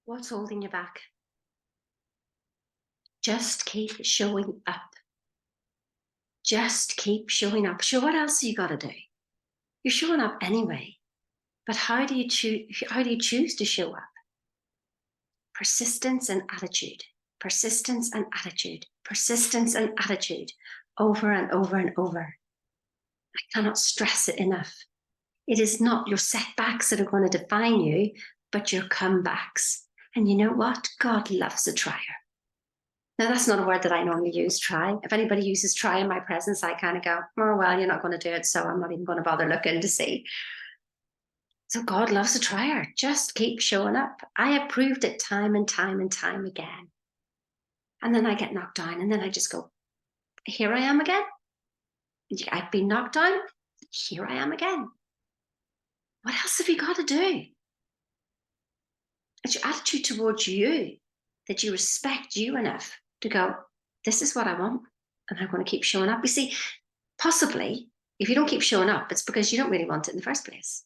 What's holding you back? Just keep showing up. Just keep showing up. Sure, what else have you got to do? You're showing up anyway. But how do you choose? How do you choose to show up? Persistence and attitude. Persistence and attitude. Persistence and attitude. Over and over and over. I cannot stress it enough. It is not your setbacks that are going to define you, but your comebacks. And you know what? God loves a trier. Now, that's not a word that I normally use, try. If anybody uses try in my presence, I kind of go, oh, well, you're not going to do it, so I'm not even going to bother looking to see. So God loves a trier. Just keep showing up. I have proved it time and time and time again. And then I get knocked down, and then I just go, here I am again. I've been knocked down. Here I am again. What else have you got to do? It's your attitude towards you that you respect you enough to go, this is what I want, and I'm going to keep showing up. You see, possibly, if you don't keep showing up, it's because you don't really want it in the first place.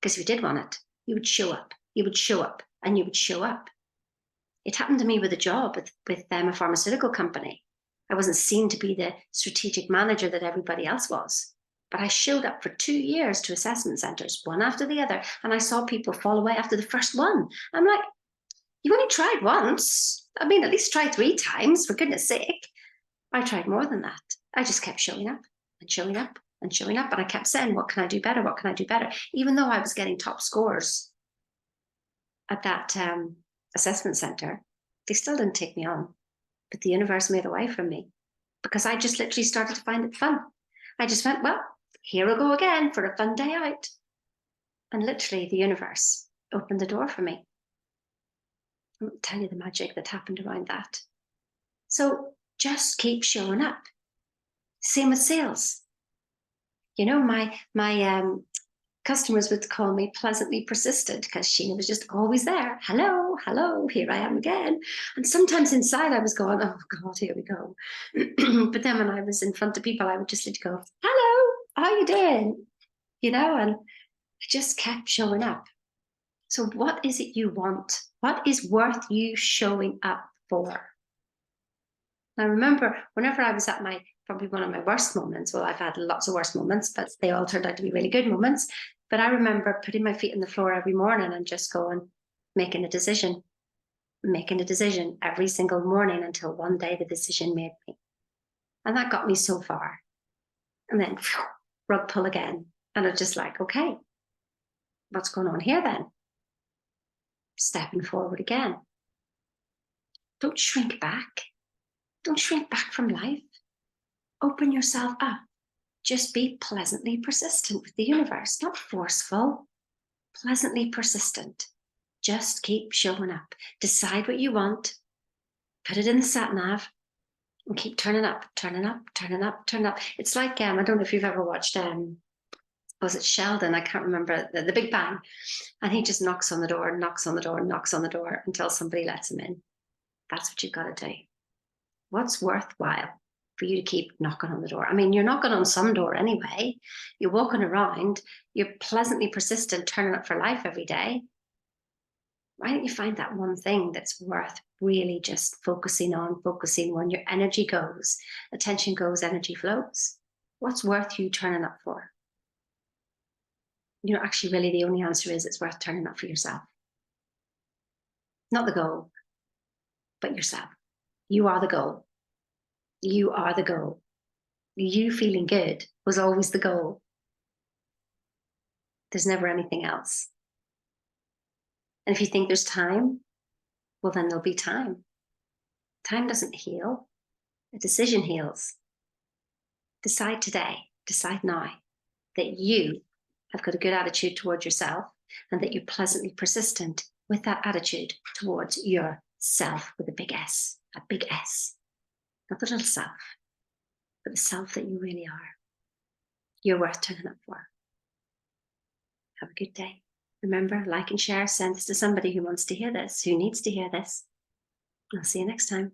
Because if you did want it, you would show up, you would show up, and you would show up. It happened to me with a job with a pharmaceutical company. I wasn't seen to be the strategic manager that everybody else was. But I showed up for 2 years to assessment centres, one after the other, and I saw people fall away after the first one. I'm like, you only tried once. I mean, at least try 3 times, for goodness sake. I tried more than that. I just kept showing up and showing up and showing up. And I kept saying, what can I do better? What can I do better? Even though I was getting top scores at that assessment centre, they still didn't take me on. But the universe made a way for me because I just literally started to find it fun. I just went, well, here we go again for a fun day out. And literally the universe opened the door for me. I won't tell you the magic that happened around that. So just keep showing up. Same with sales. You know, my customers would call me pleasantly persistent because Sheena was just always there. Hello, hello, here I am again. And sometimes inside I was going, oh God, here we go. But then when I was in front of people, I would just let go, hello, how are you doing? You know, and I just kept showing up. So what is it you want? What is worth you showing up for? I remember whenever I was at probably one of my worst moments, well, I've had lots of worst moments, but they all turned out to be really good moments. But I remember putting my feet on the floor every morning and just going, making a decision every single morning until one day the decision made me. And that got me so far. And then rug pull again. And it's just like, okay, what's going on here then? Stepping forward again. Don't shrink back. Don't shrink back from life. Open yourself up. Just be pleasantly persistent with the universe, not forceful, pleasantly persistent. Just keep showing up. Decide what you want, put it in the sat nav, and keep turning up, turning up, turning up, turning up. It's like, I don't know if you've ever watched, was it Sheldon? I can't remember, the Big Bang. And he just knocks on the door, knocks on the door, knocks on the door until somebody lets him in. That's what you've got to do. What's worthwhile for you to keep knocking on the door? I mean, you're knocking on some door anyway. You're walking around, you're pleasantly persistent, turning up for life every day. Why don't you find that one thing that's worth really just focusing on? When your energy goes, attention goes, energy flows. What's worth you turning up for? You know, actually, really, the only answer is it's worth turning up for yourself. Not the goal, but yourself. You are the goal. You are the goal. You feeling good was always the goal. There's never anything else. And if you think there's time, well, then there'll be time. Time doesn't heal. A decision heals. Decide today, decide now that you have got a good attitude towards yourself and that you're pleasantly persistent with that attitude towards yourself with a big S, a big S. Not the little self, but the self that you really are. You're worth turning up for. Have a good day. Remember, like and share, send this to somebody who wants to hear this, who needs to hear this. I'll see you next time.